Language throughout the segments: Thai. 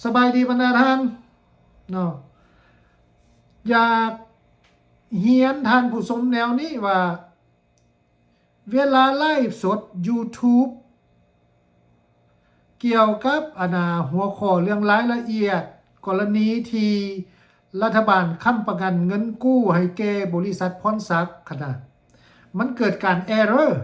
สบายดีบรรดาท่านเนาะอยากเฮียนท่านผู้ชมแนวนี้ว่าเวลาไลฟ์สด YouTube เกี่ยวกับหัวข้อเรื่องรายละเอียดกรณีที่รัฐบาลค้ำประกันเงินกู้ให้แก่บริษัทพรศักดิ์ขนาดมันเกิดการแอร์เรอร์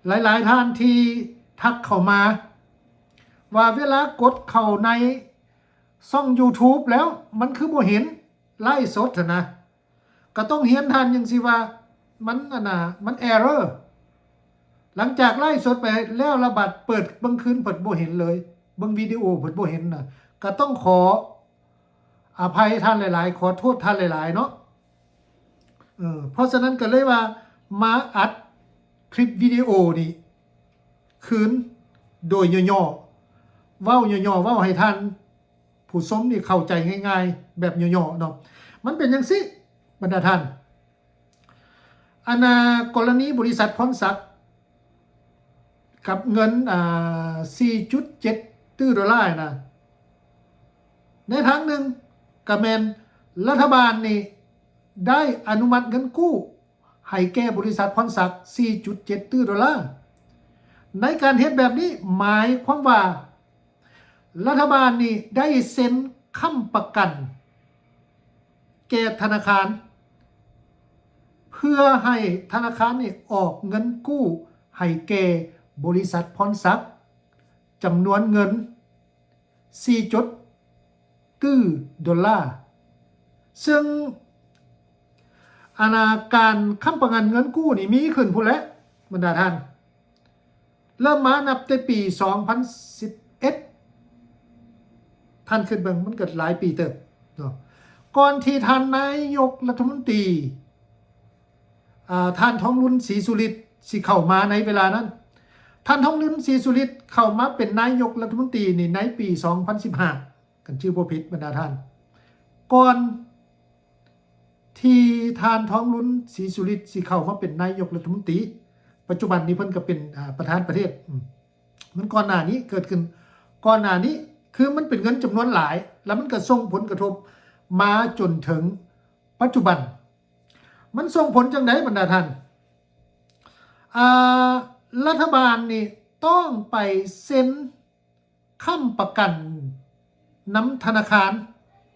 หลายๆท่านที่ทักเข้ามาว่าเวลากดเข้าในช่อง YouTube แล้วมันคือบ่เห็นไลฟ์สดนะก็ต้องเฮียนทันจังสิว่ามันมันแอร์เรอร์หลังจากไลฟ์สดไปแล้วระบาดเปิดบางคืนเปิดบ่เห็นเลยบางวิดีโอเปิดบ่เห็นน่ะก็ต้องขออภัยท่านหลายๆขอโทษท่านหลายๆเนาะเพราะฉะนั้นก็เลยว่ามาอัดคลิปวิดีโอนี่คืนโดยย่อๆเว้าย่อๆเว้าให้ท่านผู้ชมนี่เข้าใจง่ายๆแบบย่อๆเนาะมันเป็นจังซี่บรรดาท่านกรณีบริษัทพรศักดิ์กับเงิน4.7 ตื้อดอลลาร์นะในทางหนึ่งก็แม่นรัฐบาลนี่ได้อนุมัติเงินกู้ให้แก่บริษัทพรศักดิ์4.7 ตื้อดอลลาร์ในการเฮ็ดแบบนี้หมายความว่ารัฐบาลนี่ได้เซ็นค้ำประกันแก่ธนาคารเพื่อให้ธนาคารนี่ออกเงินกู้ให้แก่บริษัทพรศักดิ์จำนวนเงิน4.ตื้อดอลลาร์ซึ่งการค้ำประกันเงินกู้นี่มีขึ้นพุ่นแล้วบรรดาท่านเริ่มมานับแต่ปี2011ท่านขึ้นเบิ่งมันเกิดหลายปีเติบเนาะก่อนที่ท่านนายกรัฐมนตรีท่านทองรุ้นศรีสุฤทธิ์สิเข้ามาในเวลานั้นท่านทองรุ้นศรีสุฤทธิ์เข้ามาเป็นนายกรัฐมนตรีนี่ในปี2015กันชื่อบ่ผิดบรรดาท่านก่อนที่ท่านทองรุ้นศรีสุฤทธิ์สิเข้ามาเป็นนายกรัฐมนตรีปัจจุบันนี้เพิ่นก็เป็นประธานประเทศมันก่อนหน้านี้เกิดขึ้นก่อนหน้านี้คือมันเป็นเงินจำนวนหลายแล้วมันก็ส่งผลกระทบมาจนถึงปัจจุบันมันส่งผลจังได๋บรรดาท่านรัฐบาลนี่ต้องไปเซ็นค้ำประกันนำธนาคาร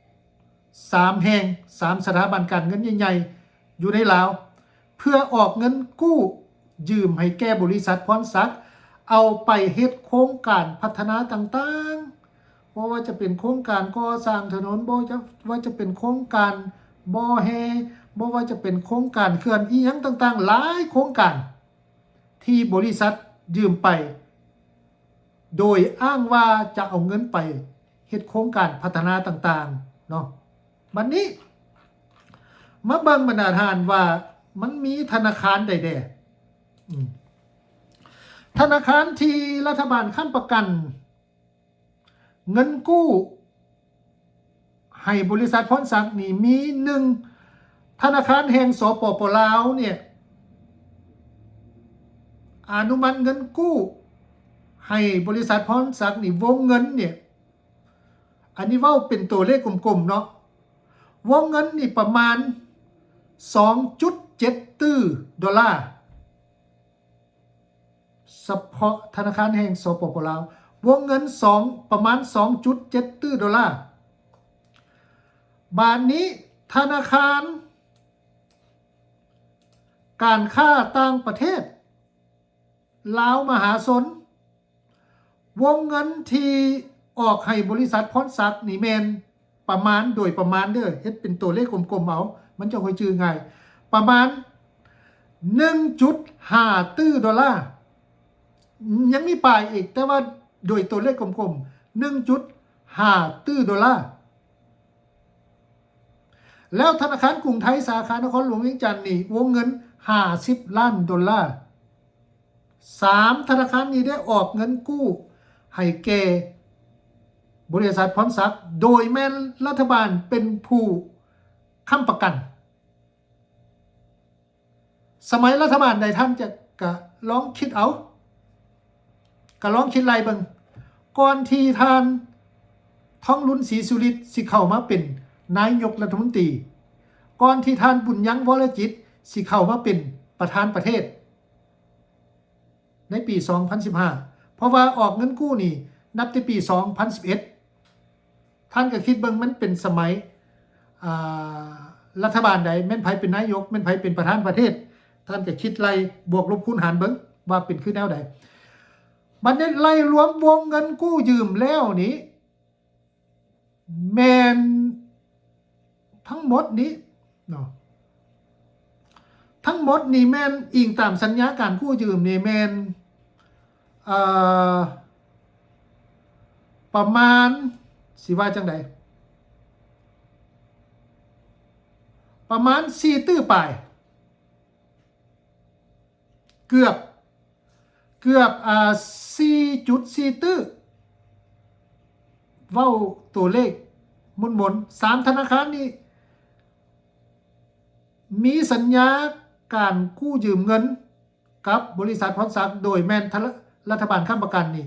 3แห่ง3สถาบันการเงินใหญ่ๆอยู่ในลาวเพื่อออกเงินกู้ยืมให้แก่บริษัทพรศักดิ์เอาไปเฮ็ดโครงการพัฒนาต่างๆว่าจะเป็นโครงการก่อสร้างถนนบ่ว่าจะเป็นโครงการบ่อแฮบ่ว่าจะเป็นโครงการเขื่อนอีหยังต่างๆหลายโครงการที่บริษัทยืมไปโดยอ้างว่าจะเอาเงินไปเฮ็ดโครงการพัฒนาต่างๆเนาะบัดนี้มาเบิ่งบรรดาท่านว่ามันมีธนาคารใดๆธนาคารที่รัฐบาลค้ำประกันเงินกู้ให้บริษัทพรศักดิ์นี่มี1ธนาคารแห่งสปป.ลาวเนี่ยอนุมัติเงินกู้ให้บริษัทพรศักดิ์นี่วงเงินเนี่ยอันนี้เว้าเป็นตัวเลขกลมๆเนาะวงเงินนี่ประมาณ 2.7 ตื้อดอลลาร์เฉพาะธนาคารแห่งสปป.ลาววงเงินประมาณ 2.7 ตื้อดอลลาร์บาทนี้ธนาคารการค้าต่างประเทศลาวมหาชนวงเงินที่ออกให้บริษัทพรศักดิ์นี่แม่นประมาณโดยประมาณเด้อเฮ็ดเป็นตัวเลขกลมๆเอามันจะค่อยจื้อง่ายประมาณ 1.5 ตื้อดอลลาร์ยังมีปลายอีกแต่ว่าโดยตัวเลขกลมๆ 1.5 ตื้อดอลลาร์แล้วธนาคารกรุงไทยสาขานครหลวงเวียงจันทน์นี่วงเงิน50 ล้านดอลลาร์3ธนาคารนี้ได้ออกเงินกู้ให้แก่บริษัทพรศักดิ์โดยแม่นรัฐบาลเป็นผู้ค้ำประกันสมัยรัฐบาลใดท่านจะก็ลองคิดเอาก็ลองคิดไล่เบิ่งก่อนที่ท่าน ทองลุ้นศรีสุฤทธิ์สิเข้ามาเป็นนายกรัฐมนตรีก่อนที่ท่านบุญยังวรจิตสิเข้ามาเป็นประธานประเทศในปี 2015 เพราะว่าออกเงินกู้นี่นับแต่ปี 2011 ท่านก็คิดเบิ่งมันเป็นสมัยรัฐบาลใดแม่นไผเป็นนายกแม่นไผเป็นประธานประเทศท่านก็คิดไล่บวกลบคูณหารเบิ่งว่าเป็นคือแนวใดบัดนี้ไล่รวมวงเงินกู้ยืมแล้วนี้แม่นทั้งหมดนี้เนาะทั้งหมดนี่แม่นอิงตามสัญญาการกู้ยืมนี่แม่นประมาณสิว่าจังไดประมาณ4ตื้อปลายเกือบ4.4 ตื้อเว้าตัวเลขมนๆ3ธนาคารนี้มีสัญญาการกู้ยืมเงินกับบริษัทพรศักดิ์โดยแม่นรัฐบาลค้ำประกันนี่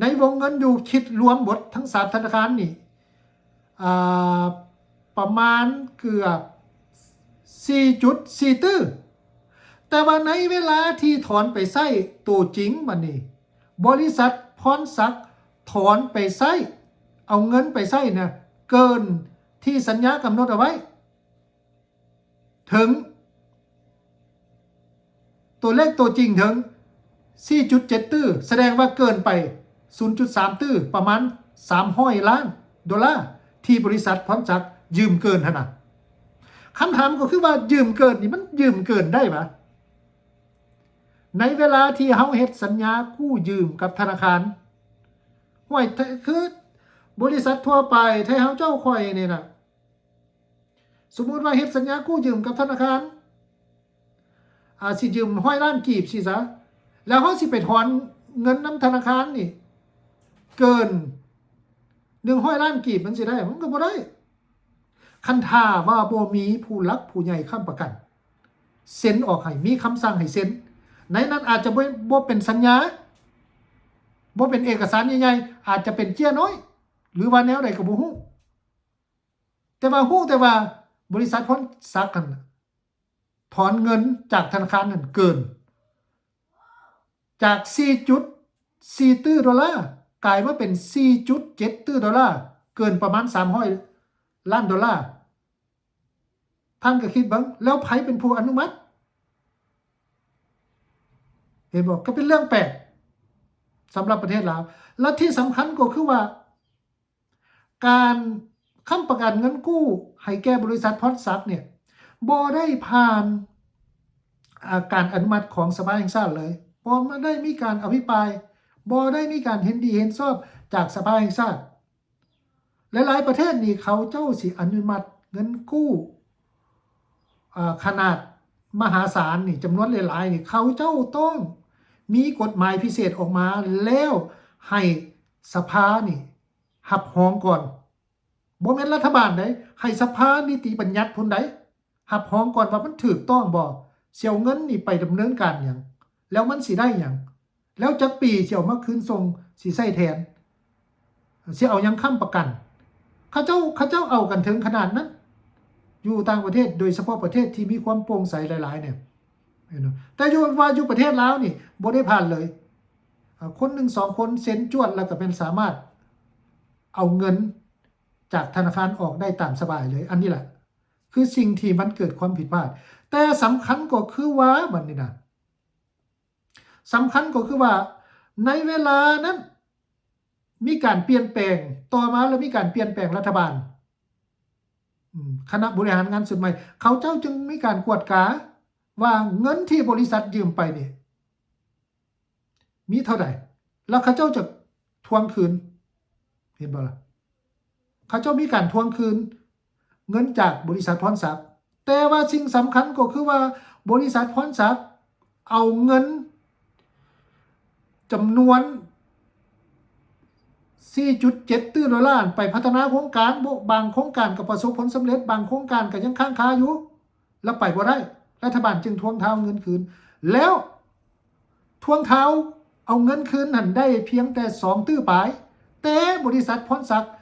ในวงเงินอยู่คิดรวมหมดทั้ง3ธนาคารนี่ประมาณเกือบ 4.4 ตื้อแต่ว่าในเวลาที่ถอนไปใช้ตัวจริงมันนี่บริษัทพรศักดิ์ถอนไปใช้เอาเงินไปใช้เนี่ยเกินที่สัญญากำหนดเอาไว้ถึงตัวเลขตัวจริงถึง 4.7 ตื้อแสดงว่าเกินไป 0.3 ตื้อประมาณ$300 ล้านที่บริษัทพรศักดิ์ยืมเกินขนาดคำถามก็คือว่ายืมเกินนี่มันยืมเกินได้ปะในเวลาที่เฮาเฮ็ดสัญญากู้ยืมกับธนาคารห้วยคือบริษัททั่วไปถ้าเฮาเจ้าข่อยนี่น่ะสมมุติว่าเฮ็ดสัญญากู้ยืมกับธนาคารสิยืม100 ล้านกีบสิซะแล้วเฮาสิไปถอนเงินนำธนาคารนี่เกิน100 ล้านกีบมันสิได้มันก็บ่ได้คันท่าว่าบ่มีผู้หลักผู้ใหญ่ค้ำประกันเซ็นออกให้มีคำสั่งให้เซ็นในนั้นอาจจะบ่เป็นสัญญาบ่เป็นเอกสารใหญ่ๆอาจจะเป็นเจี้ยน้อยหรือว่าแนวใดก็บ่ฮู้แต่ว่าบริษัทพรศักดิ์กันถอนเงินจากธนาคารนั้นเกินจาก 4.4 ตื้อดอลลาร์กลายมาเป็น 4.7 ตื้อดอลลาร์เกินประมาณ$300 ล้านท่านก็คิดบ้างแล้วไผเป็นผู้อนุมัติเห็นบอกก็เป็นเรื่องแปลกสำหรับประเทศลาวและที่สำคัญก็คือว่าการค้ำประกันเงินกู้ให้แก่บริษัทพรศักดิ์เนี่ยบ่ได้ผ่านการอนุมัติของสภาแห่งชาติเลยบ่ได้มีการอภิปรายบ่ได้มีการเห็นดีเห็นชอบจากสภาแห่งชาติหลายๆประเทศนี่เขาเจ้าสิอนุมัติเงินกู้ขนาดมหาศาลนี่จำนวนหลายๆนี่เขาเจ้าต้องมีกฎหมายพิเศษออกมาแล้วให้สภานี่หับหองก่อนบ่แม่นรัฐบาลใดให้สภานิติบัญญัติพุ่นใดหับหองก่อนว่ามันถูกต้องบ่เสียเงินนี่ไปดำเนินการหยังแล้วมันสิได้หยังแล้วจักปีสิเอามาคืนส่งสิใช้แทนสิเอาหยังค้ำประกันเขาเจ้าเอากันถึงขนาดนั้นอยู่ต่างประเทศโดยเฉพาะประเทศที่มีความโปร่งใสหลายๆเนี่ยแต่อยู่ประเทศลาวนี่บ่ได้ผ่านเลยคน1 2คนเซ็นจวดแล้วก็เป็นสามารถเอาเงินจากธนาคารออกได้ตามสบายเลยอันนี้แหละคือสิ่งที่มันเกิดความผิดพลาดแต่สำคัญก็คือว่าบัดนี้นะสำคัญก็คือว่าในเวลานั้นมีการเปลี่ยนแปลงต่อมาแล้วมีการเปลี่ยนแปลงรัฐบาลคณะบริหารงานสุดใหม่เขาเจ้าจึงมีการกวดกาว่าเงินที่บริษัทยืมไปนี่มีเท่าใดแล้วเขาเจ้าจะทวงคืนเห็นบ่ล่ะเขาเจ้ามีการทวงคืนเงินจากบริษัทพรศักดิ์แต่ว่าสิ่งสำคัญก็คือว่าบริษัทพรศักดิ์เอาเงินจำนวน 4.7 ตื้อดอลลาร์ไปพัฒนาโครงการบางโครงการก็ประสบผลสำเร็จบางโครงการก็ยังค้างคาอยู่แล้วไปบ่ได้รัฐบาลจึงทวงเท้าเงินคืนแล้วทวงเท้าเอาเงินคืนนั่นได้เพียงแต่2 ตื้อปลายแต่บริษัทพรศักดิ์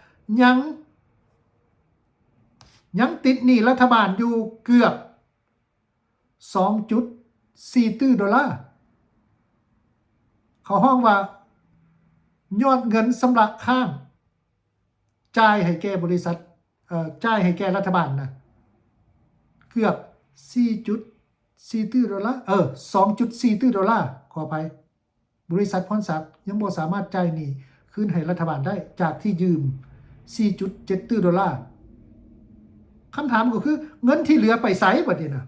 ยังติดหนี้รัฐบาลอยู่เกือบ 2.4 ตื้อดอลลาร์เขาห้องว่ายอดเงินสำหรับข้างจ่ายให้แก่บริษัทจ่ายให้แก่รัฐบาลนะเกือบ 4.4 ตื้อดอลลาร์2.4 ตื้อดอลลาร์ขออภัยบริษัทพรศักดิ์ยังบ่สามารถจ่ายหนี้คืนให้รัฐบาลได้จากที่ยืม 4.7 ตื้อดอลลาร์คำถามก็คือเงินที่เหลือไปไสบัดนี้นะ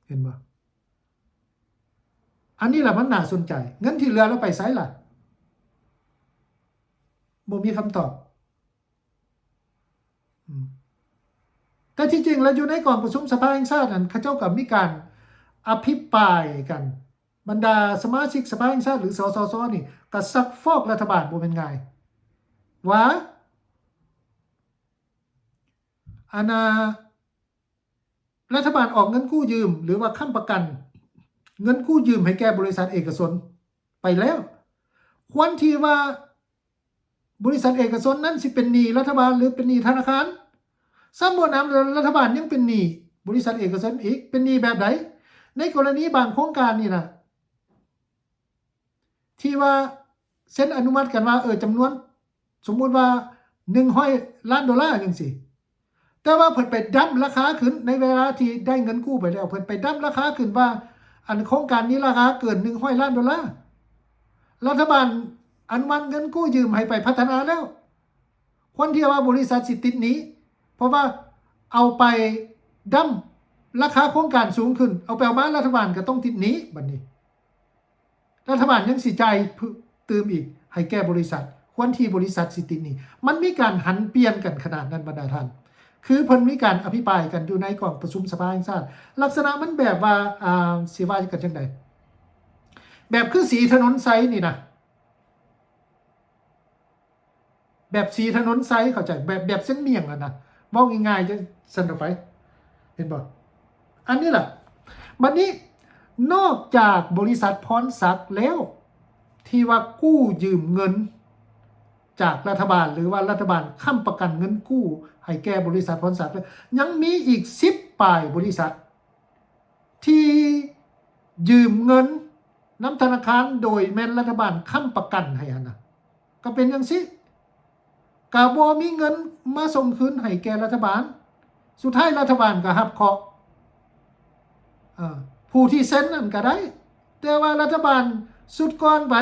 เห็นบ่อันนี้แหละมันน่าสนใจเงินที่เหลือแล้วไปไสล่ะบ่มีคำตอบแต่ที่จริงแล้วอยู่ในกองประชุมสภาแห่งชาตินั้นเขาเจ้ากับมีการอภิปรายกันบรรดาสมาชิกสภาแห่งชาติหรือสสสนี่ก็ซักฟอกรัฐบาลบ่เป็นไงว่ารัฐบาลออกเงินกู้ยืมหรือว่าค้ำประกันเงินกู้ยืมให้แก่บริษัทเอกชนไปแล้วควรที่ว่าบริษัทเอกชนนั้นสิเป็นหนี้รัฐบาลหรือเป็นหนี้ธนาคารสมมุติรัฐบาลยังเป็นหนี้บริษัทเอกชนอีกเป็นหนี้แบบไหนในกรณีบางโครงการนี่นะที่ว่าเซ็นอนุมัติกันว่าจำนวนสมมุติว่า100 ล้านดอลลาร์จังซี่แต่ว่าเพิ่นไปดั้มราคาขึ้นในเวลาที่ได้เงินกู้ไปแล้วเพิ่นไปดั้มราคาขึ้นว่าอันโครงการนี้ราคาเกิน100 ล้านดอลลาร์รัฐบาลอนุมัติเงินกู้ยืมให้ไปพัฒนาแล้วคนที่ว่าบริษัทสิติดหนี้เพราะว่าเอาไปดั้มราคาโครงการสูงขึ้นเอาไปเอามารัฐบาลก็ต้องติดหนี้บัดนี้รัฐบาลยังสิจ่ายเติมอีกให้แก่บริษัทคนที่บริษัทสิติดหนี้มันมีการหันเปลี่ยนกันขนาดนั้นบรรดาท่านคือเพิ่นมีการอภิปรายกันอยู่ในกองประชุมสภาแห่งชาติลักษณะมันแบบว่าสิว่ากันจังได๋แบบคือสีถนนไซนี่นะแบบสีถนนไซเข้าใจแบบเส้นเมี่ยงอ่ะนะเว้าง่ายๆจะสั่นออกไปเห็นบ่อันนี้ล่ะบัดนี้นอกจากบริษัทพรศักดิ์แล้วที่ว่ากู้ยืมเงินจากรัฐบาลหรือว่ารัฐบาลค้ำประกันเงินกู้ให้แก่บริษัทพรศักดิ์ยังมีอีก10 ปลายบริษัทที่ยืมเงินน้ำธนาคารโดยแม่นรัฐบาลค้ำประกันให้นะก็เป็นจังซี่ก็บ่มีเงินมาส่งคืนให้แก่รัฐบาลสุดท้ายรัฐบาลก็รับเคราะห์ผู้ที่เซ็นนั่นก็ได้แต่ว่ารัฐบาลสุดก่อนไป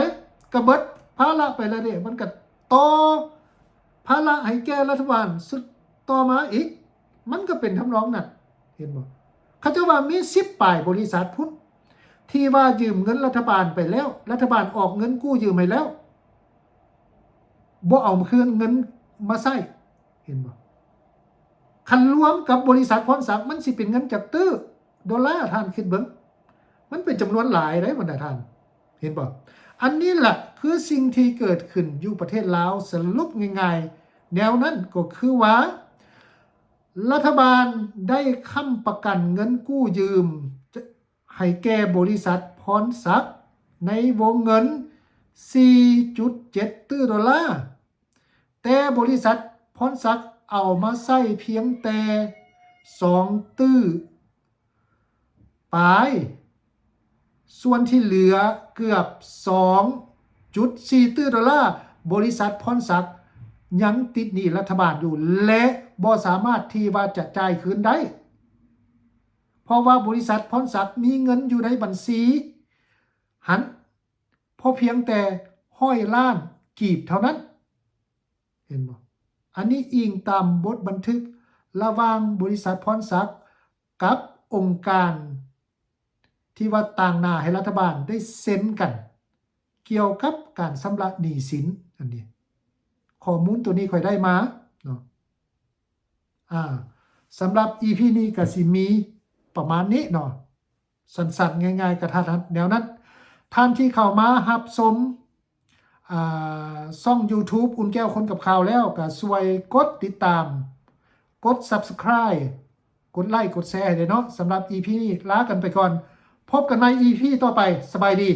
ก็เบิดภาระไปแล้วเด้มันก็ต่อภาระให้แก่รัฐบาลสุดต่อมาอีกมันก็เป็นทำนองนั้นเห็นบ่เขาจะว่ามี10 ปลายบริษัทพุ่นที่ว่ายืมเงินรัฐบาลไปแล้วรัฐบาลออกเงินกู้ยืมให้แล้วบ่เอาคืนเงินมาใช้เห็นบ่คันรวมกับบริษัทพรศักดิ์มันสิเป็นเงินจากตื้อดอลลาร์ท่านคิดเบิ่งมันเป็นจำนวนหลายได้บรรดาท่านเห็นบ่อันนี้แหละคือสิ่งที่เกิดขึ้นอยู่ประเทศลาวสรุปง่ายๆแนวนั้นก็คือว่ารัฐบาลได้ค้ำประกันเงินกู้ยืมให้แก่บริษัทพรศักดิ์ในวงเงิน 4.7 ตื้อดอลลาร์แต่บริษัทพรศักดิ์เอามาใช้เพียงแต่2 ตื้อปลายส่วนที่เหลือเกือบ 2.4 ตื้อดอลลาร์บริษัทพรศักดิ์ยังติดหนี้รัฐบาลอยู่และบ่สามารถที่ว่าจะจ่ายคืนได้เพราะว่าบริษัทพรศักดิ์มีเงินอยู่ในบัญชีหันพอเพียงแต่100 ล้านกีบเท่านั้นเห็นบ่อันนี้อิงตามบทบันทึกระหว่างบริษัทพรศักดิ์กับองค์การที่ว่าต่างหน้าให้รัฐบาลได้เซ็นกันเกี่ยวกับการชำระหนี้สินอันนี้ข้อมูลตัวนี้ค่อยได้มาเนาะสำหรับ EP นี้ก็สิมีประมาณนี้เนาะสั้นๆง่ายๆกระทัดรัดแนวนั้นท่านที่เข้ามารับชมช่อง YouTube อุ่นแก้วคนกับข่าวแล้วก็ช่วยกดติดตามกด Subscribe กดไลค์กดแชร์ให้ด้วยเนาะสำหรับ EP นี้ลากันไปก่อนพบกันใหม่ EP ต่อไปสบายดี